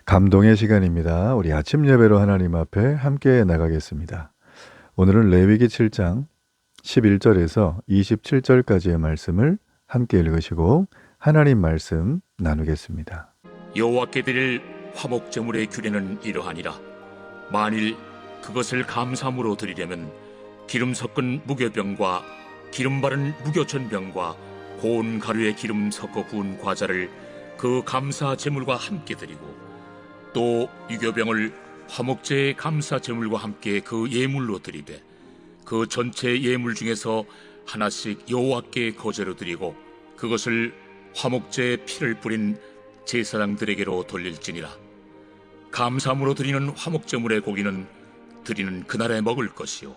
감동의 시간입니다. 우리 아침 예배로 하나님 앞에 함께 나가겠습니다. 오늘은 레위기 7장 11절에서 27절까지의 말씀을 함께 읽으시고 하나님 말씀 나누겠습니다. 여호와께 드릴 화목제물의 규례는 이러하니라. 만일 그것을 감사함으로 드리려면 기름 섞은 무교병과 기름 바른 무교전병과 고운 가루에 기름 섞어 구운 과자를 그 감사 제물과 함께 드리고, 또 유교병을 화목제의 감사 제물과 함께 그 예물로 드리되 그 전체 예물 중에서 하나씩 여호와께 거제로 드리고 그것을 화목제의 피를 뿌린 제사장들에게로 돌릴지니라. 감사함으로 드리는 화목제물의 고기는 드리는 그날에 먹을 것이요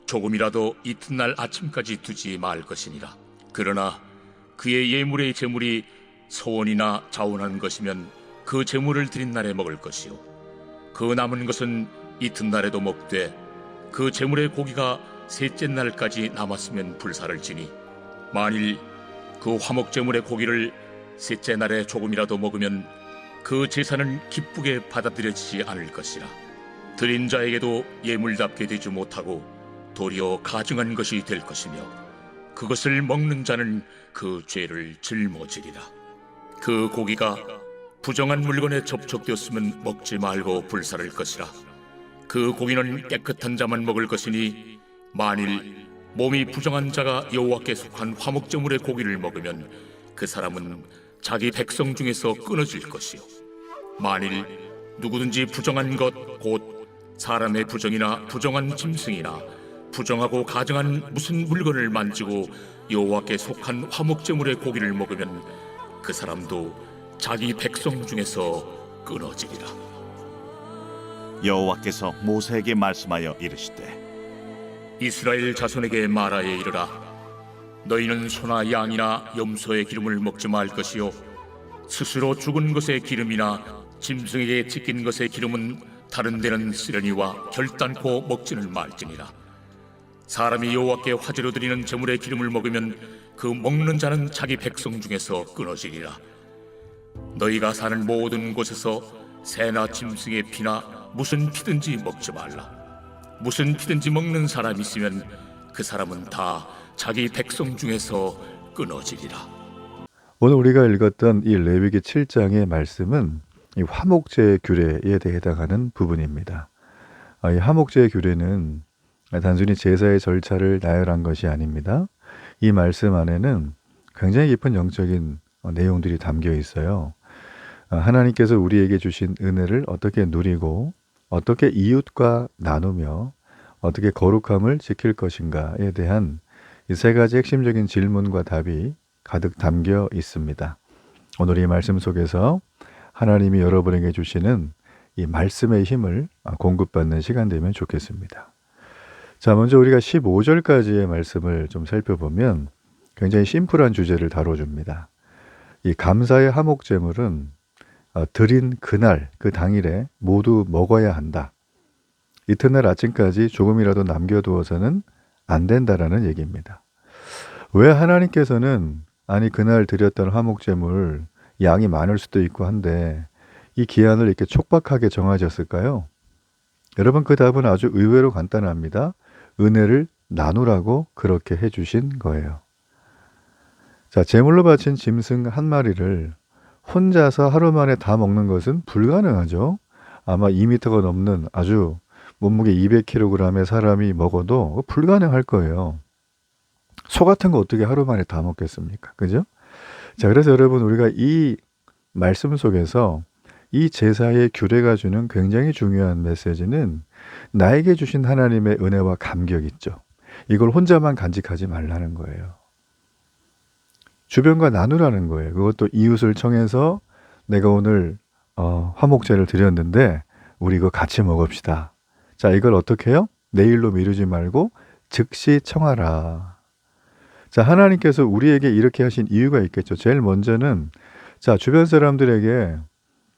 조금이라도 이튿날 아침까지 두지 말 것이니라. 그러나 그의 예물의 제물이 소원이나 자원한 것이면 그 제물을 드린 날에 먹을 것이요 그 남은 것은 이튿날에도 먹되 그 제물의 고기가 셋째 날까지 남았으면 불사를 지니, 만일 그 화목제물의 고기를 셋째 날에 조금이라도 먹으면 그 제사는 기쁘게 받아들여지지 않을 것이라. 드린 자에게도 예물답게 되지 못하고 도리어 가증한 것이 될 것이며 그것을 먹는 자는 그 죄를 짊어지리라. 그 고기가 부정한 물건에 접촉되었으면 먹지 말고 불사를 것이라. 그 고기는 깨끗한 자만 먹을 것이니, 만일 몸이 부정한 자가 여호와께 속한 화목제물의 고기를 먹으면 그 사람은 자기 백성 중에서 끊어질 것이요 만일 누구든지 부정한 것 곧 사람의 부정이나 부정한 짐승이나 부정하고 가증한 무슨 물건을 만지고 여호와께 속한 화목제물의 고기를 먹으면 그 사람도 자기 백성 중에서 끊어지리라. 여호와께서 모세에게 말씀하여 이르시되, 이스라엘 자손에게 말하여 이르라. 너희는 소나 양이나 염소의 기름을 먹지 말 것이요 스스로 죽은 것의 기름이나 짐승에게 찢긴 것의 기름은 다른 데는 쓰려니와 결단코 먹지는 말지니라. 사람이 여호와께 화제로 드리는 제물의 기름을 먹으면 그 먹는 자는 자기 백성 중에서 끊어지리라. 너희가 사는 모든 곳에서 새나 짐승의 피나 무슨 피든지 먹지 말라. 무슨 피든지 먹는 사람이 있으면 그 사람은 다 자기 백성 중에서 끊어지리라. 오늘 우리가 읽었던 이 레위기 7장의 말씀은 이 화목제의 규례에 대해 해당하는 부분입니다. 이 화목제의 규례는 단순히 제사의 절차를 나열한 것이 아닙니다. 이 말씀 안에는 굉장히 깊은 영적인 내용들이 담겨 있어요. 하나님께서 우리에게 주신 은혜를 어떻게 누리고 어떻게 이웃과 나누며 어떻게 거룩함을 지킬 것인가에 대한 이 세 가지 핵심적인 질문과 답이 가득 담겨 있습니다. 오늘 이 말씀 속에서 하나님이 여러분에게 주시는 이 말씀의 힘을 공급받는 시간 되면 좋겠습니다. 자, 먼저 우리가 15절까지의 말씀을 좀 살펴보면 굉장히 심플한 주제를 다뤄줍니다. 이 감사의 화목제물은 드린 그날, 그 당일에 모두 먹어야 한다. 이튿날 아침까지 조금이라도 남겨두어서는 안 된다라는 얘기입니다. 왜 하나님께서는 그날 드렸던 화목제물 양이 많을 수도 있고 한데 이 기한을 이렇게 촉박하게 정하셨을까요? 여러분, 그 답은 아주 의외로 간단합니다. 은혜를 나누라고 그렇게 해주신 거예요. 자, 제물로 바친 짐승 한 마리를 혼자서 하루 만에 다 먹는 것은 불가능하죠. 아마 2m가 넘는 아주 몸무게 200kg의 사람이 먹어도 불가능할 거예요. 소 같은 거 어떻게 하루 만에 다 먹겠습니까? 그죠? 자, 그래서 여러분, 우리가 이 말씀 속에서 이 제사의 규례가 주는 굉장히 중요한 메시지는 나에게 주신 하나님의 은혜와 감격 있죠. 이걸 혼자만 간직하지 말라는 거예요. 주변과 나누라는 거예요. 그것도 이웃을 청해서 내가 오늘 화목제를 드렸는데 우리 이거 같이 먹읍시다. 자, 이걸 어떻게 해요? 내일로 미루지 말고 즉시 청하라. 자, 하나님께서 우리에게 이렇게 하신 이유가 있겠죠. 제일 먼저는 자, 주변 사람들에게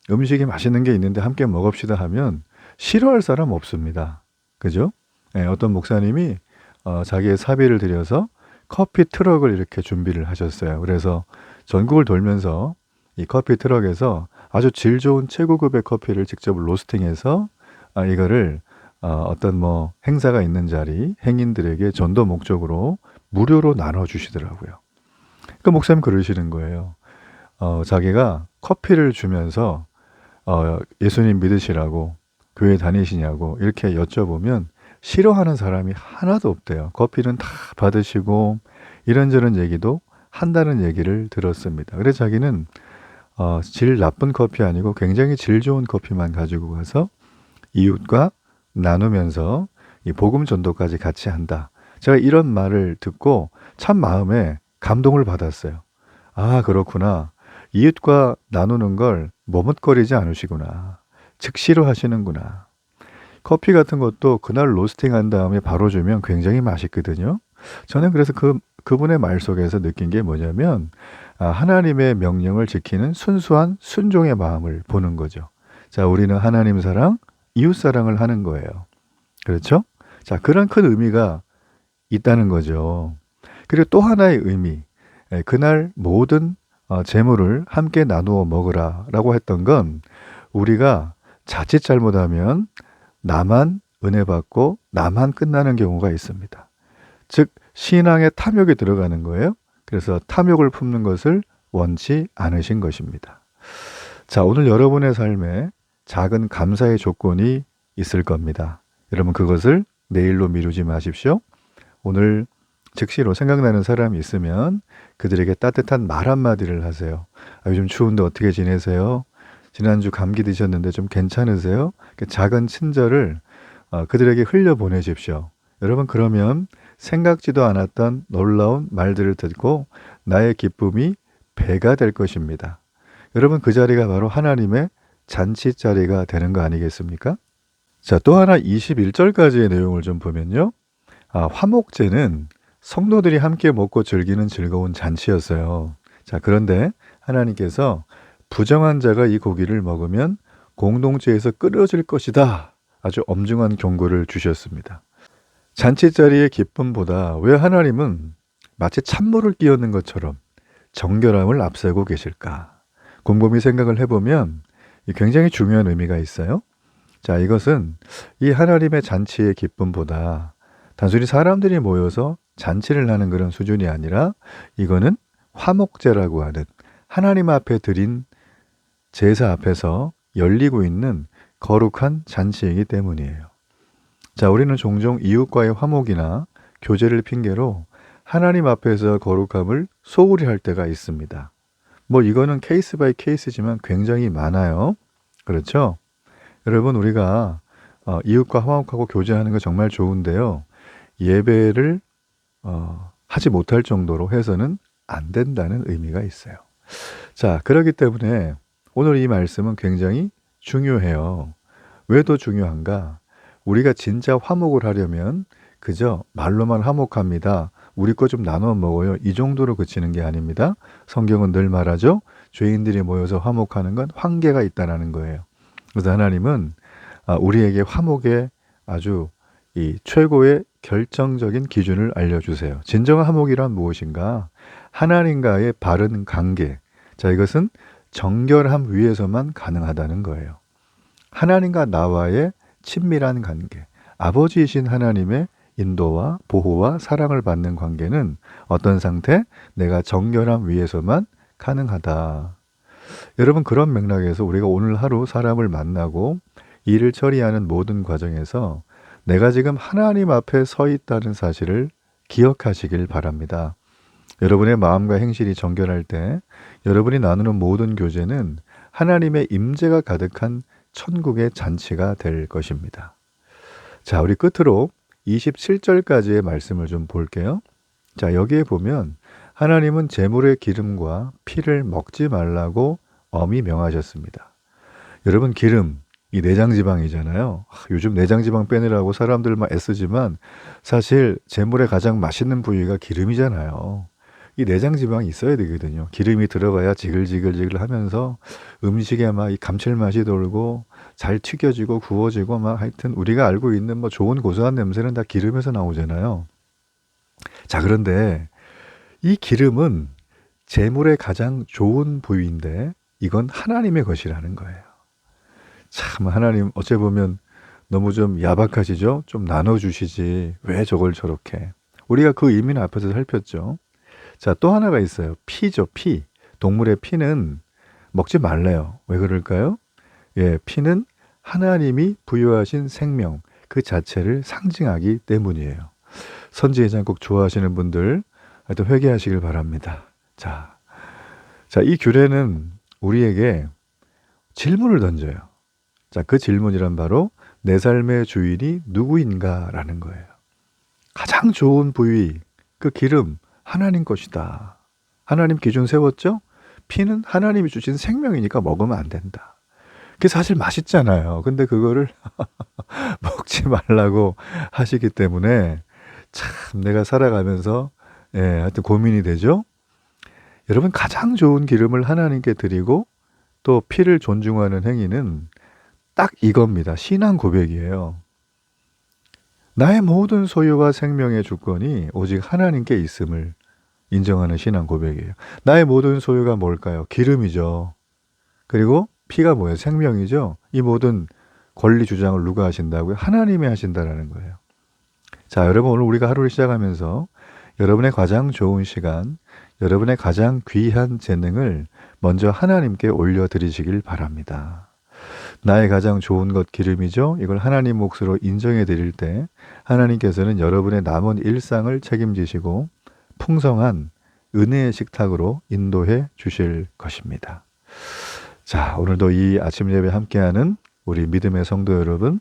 음식이 맛있는 게 있는데 함께 먹읍시다 하면 싫어할 사람 없습니다. 그죠? 네, 어떤 목사님이 자기의 사비를 들여서 커피 트럭을 이렇게 준비를 하셨어요. 그래서 전국을 돌면서 이 커피 트럭에서 아주 질 좋은 최고급의 커피를 직접 로스팅해서 이거를 어떤 뭐 행사가 있는 자리 행인들에게 전도 목적으로 무료로 나눠 주시더라고요. 그 목사님 그러시는 거예요. 자기가 커피를 주면서 예수님 믿으시라고 교회 다니시냐고 이렇게 여쭤보면 싫어하는 사람이 하나도 없대요. 커피는 다 받으시고 이런저런 얘기도 한다는 얘기를 들었습니다. 그래서 자기는 질 나쁜 커피 아니고 굉장히 질 좋은 커피만 가지고 가서 이웃과 나누면서 이 복음 전도까지 같이 한다. 제가 이런 말을 듣고 참 마음에 감동을 받았어요. 아, 그렇구나. 이웃과 나누는 걸 머뭇거리지 않으시구나. 즉시로 하시는구나. 커피 같은 것도 그날 로스팅한 다음에 바로 주면 굉장히 맛있거든요. 저는 그래서 그분의 말 속에서 느낀 게 뭐냐면 하나님의 명령을 지키는 순수한 순종의 마음을 보는 거죠. 자, 우리는 하나님 사랑, 이웃 사랑을 하는 거예요. 그렇죠? 자, 그런 큰 의미가 있다는 거죠. 그리고 또 하나의 의미, 그날 모든 재물을 함께 나누어 먹으라라고 했던 건 우리가 자칫 잘못하면 나만 은혜 받고 나만 끝나는 경우가 있습니다. 즉 신앙의 탐욕이 들어가는 거예요. 그래서 탐욕을 품는 것을 원치 않으신 것입니다. 자, 오늘 여러분의 삶에 작은 감사의 조건이 있을 겁니다. 여러분 그것을 내일로 미루지 마십시오. 오늘 즉시로 생각나는 사람이 있으면 그들에게 따뜻한 말 한마디를 하세요. 요즘 추운데 어떻게 지내세요? 지난주 감기 드셨는데 좀 괜찮으세요? 작은 친절을 그들에게 흘려보내십시오. 여러분 그러면 생각지도 않았던 놀라운 말들을 듣고 나의 기쁨이 배가 될 것입니다. 여러분 그 자리가 바로 하나님의 잔치 자리가 되는 거 아니겠습니까? 자, 또 하나 21절까지의 내용을 좀 보면요. 화목제는 성도들이 함께 먹고 즐기는 즐거운 잔치였어요. 자, 그런데 하나님께서 부정한 자가 이 고기를 먹으면 공동체에서 끊어질 것이다. 아주 엄중한 경고를 주셨습니다. 잔치 자리의 기쁨보다 왜 하나님은 마치 찬물을 끼얹는 것처럼 정결함을 앞세고 계실까? 곰곰이 생각을 해보면 굉장히 중요한 의미가 있어요. 자, 이것은 이 하나님의 잔치의 기쁨보다 단순히 사람들이 모여서 잔치를 하는 그런 수준이 아니라 이거는 화목제라고 하는 하나님 앞에 드린 제사 앞에서 열리고 있는 거룩한 잔치이기 때문이에요. 자, 우리는 종종 이웃과의 화목이나 교제를 핑계로 하나님 앞에서 거룩함을 소홀히 할 때가 있습니다. 뭐 이거는 케이스 바이 케이스지만 굉장히 많아요. 그렇죠? 여러분 우리가 이웃과 화목하고 교제하는 거 정말 좋은데요. 예배를 하지 못할 정도로 해서는 안 된다는 의미가 있어요. 자, 그렇기 때문에 오늘 이 말씀은 굉장히 중요해요. 왜 더 중요한가? 우리가 진짜 화목을 하려면 그저 말로만 화목합니다. 우리 거 좀 나눠 먹어요. 이 정도로 그치는 게 아닙니다. 성경은 늘 말하죠. 죄인들이 모여서 화목하는 건 한계가 있다는 거예요. 그래서 하나님은 우리에게 화목의 아주 이 최고의 결정적인 기준을 알려주세요. 진정한 화목이란 무엇인가? 하나님과의 바른 관계. 자, 이것은 정결함 위에서만 가능하다는 거예요. 하나님과 나와의 친밀한 관계. 아버지이신 하나님의 인도와 보호와 사랑을 받는 관계는 어떤 상태? 내가 정결함 위에서만 가능하다. 여러분 그런 맥락에서 우리가 오늘 하루 사람을 만나고 일을 처리하는 모든 과정에서 내가 지금 하나님 앞에 서 있다는 사실을 기억하시길 바랍니다. 여러분의 마음과 행실이 정결할 때 여러분이 나누는 모든 교제는 하나님의 임재가 가득한 천국의 잔치가 될 것입니다. 자, 우리 끝으로 27절까지의 말씀을 좀 볼게요. 자, 여기에 보면 하나님은 제물의 기름과 피를 먹지 말라고 엄히 명하셨습니다. 여러분 기름, 이 내장지방이잖아요. 요즘 내장지방 빼내라고 사람들 막 애쓰지만 사실 제물의 가장 맛있는 부위가 기름이잖아요. 이 내장지방이 있어야 되거든요. 기름이 들어가야 지글지글 하면서 음식에 막 이 감칠맛이 돌고 잘 튀겨지고 구워지고 막 하여튼 우리가 알고 있는 뭐 좋은 고소한 냄새는 다 기름에서 나오잖아요. 자, 그런데 이 기름은 제물의 가장 좋은 부위인데 이건 하나님의 것이라는 거예요. 참 하나님 어째 보면 너무 좀 야박하시죠? 좀 나눠주시지 왜 저걸 저렇게. 우리가 그 의미는 앞에서 살폈죠. 자, 또 하나가 있어요. 피죠, 피. 동물의 피는 먹지 말래요. 왜 그럴까요? 예, 피는 하나님이 부여하신 생명 그 자체를 상징하기 때문이에요. 선지해장국 좋아하시는 분들 하여튼 회개하시길 바랍니다. 자, 이 규례는 우리에게 질문을 던져요. 자, 그 질문이란 바로 내 삶의 주인이 누구인가라는 거예요. 가장 좋은 부위, 그 기름, 하나님 것이다. 하나님 기준 세웠죠? 피는 하나님이 주신 생명이니까 먹으면 안 된다. 그게 사실 맛있잖아요. 근데 그거를 먹지 말라고 하시기 때문에 참 내가 살아가면서 하여튼 고민이 되죠. 여러분 가장 좋은 기름을 하나님께 드리고 또 피를 존중하는 행위는 딱 이겁니다. 신앙 고백이에요. 나의 모든 소유와 생명의 주권이 오직 하나님께 있음을 인정하는 신앙 고백이에요. 나의 모든 소유가 뭘까요? 기름이죠. 그리고 피가 뭐예요? 생명이죠. 이 모든 권리 주장을 누가 하신다고요? 하나님이 하신다라는 거예요. 자, 여러분 오늘 우리가 하루를 시작하면서 여러분의 가장 좋은 시간, 여러분의 가장 귀한 재능을 먼저 하나님께 올려드리시길 바랍니다. 나의 가장 좋은 것 기름이죠. 이걸 하나님 몫으로 인정해 드릴 때 하나님께서는 여러분의 남은 일상을 책임지시고 풍성한 은혜의 식탁으로 인도해 주실 것입니다. 자, 오늘도 이 아침 예배 함께하는 우리 믿음의 성도 여러분,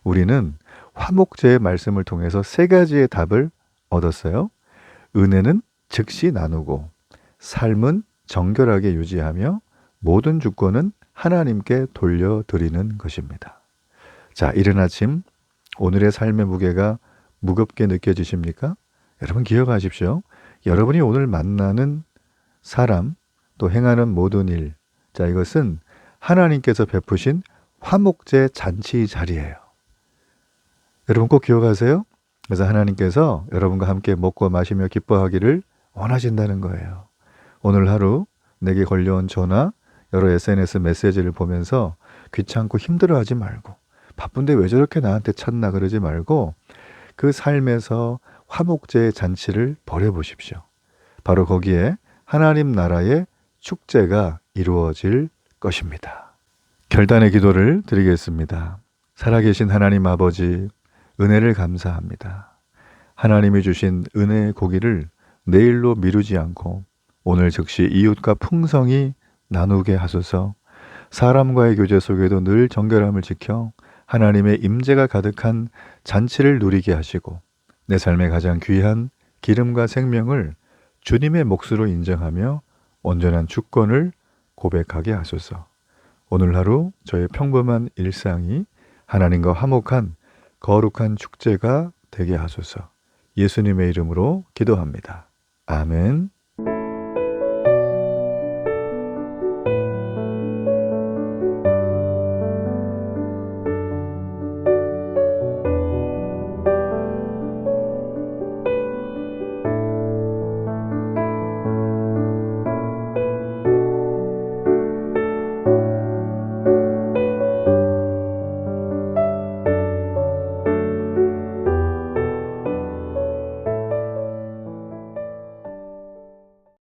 우리는 화목제의 말씀을 통해서 세 가지의 답을 얻었어요. 은혜는 즉시 나누고, 삶은 정결하게 유지하며, 모든 주권은 하나님께 돌려드리는 것입니다. 자, 이른 아침 오늘의 삶의 무게가 무겁게 느껴지십니까? 여러분 기억하십시오. 여러분이 오늘 만나는 사람 또 행하는 모든 일, 자, 이것은 하나님께서 베푸신 화목제 잔치 자리예요. 여러분 꼭 기억하세요. 그래서 하나님께서 여러분과 함께 먹고 마시며 기뻐하기를 원하신다는 거예요. 오늘 하루 내게 걸려온 전화, 여러 SNS 메시지를 보면서 귀찮고 힘들어하지 말고, 바쁜데 왜 저렇게 나한테 찾나 그러지 말고 그 삶에서 화목제의 잔치를 벌여보십시오. 바로 거기에 하나님 나라의 축제가 이루어질 것입니다. 결단의 기도를 드리겠습니다. 살아계신 하나님 아버지, 은혜를 감사합니다. 하나님이 주신 은혜의 고기를 내일로 미루지 않고 오늘 즉시 이웃과 풍성히 나누게 하소서. 사람과의 교제 속에도 늘 정결함을 지켜 하나님의 임재가 가득한 잔치를 누리게 하시고 내 삶의 가장 귀한 기름과 생명을 주님의 몫으로 인정하며 온전한 주권을 고백하게 하소서. 오늘 하루 저의 평범한 일상이 하나님과 화목한 거룩한 축제가 되게 하소서. 예수님의 이름으로 기도합니다. 아멘.